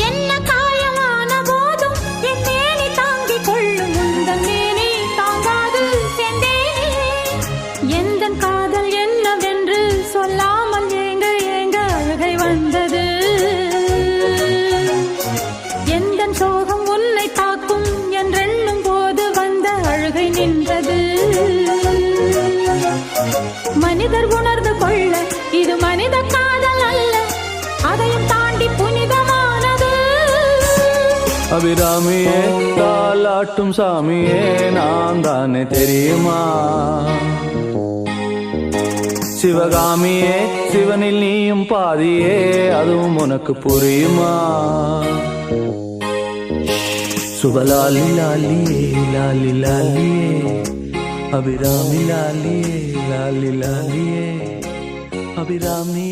என்ன காயமான போதும் என் மேனி தாங்கிக் கொள்ளும் உந்தன் மேனி தாங்காது செந்தேனே. எந்தன் காதல் என்னவென்று சொல்லாமல் ஏங்க ஏங்க அழுகை வந்தது. எந்தன் சோகம் உன்னை தாக்கும் என்றெண்ணும் போது வந்த அழுகை நின்றது. மனிதர் உணர்ந்து கொள்ள இது மனித காதல் அல்ல, அதையும் தாண்டி புனிதமானது. அபிராமியே தாலாட்டும் சாமியே நான் தானே தெரியுமா? சிவகாமியே சிவனில் நீயும் பாதியே அதுவும் உனக்கு புரியுமா? சுபலாலி லாலியே லாலி லாலியே அபிராமி லாலியே லாலி லாலியே அபிராமி.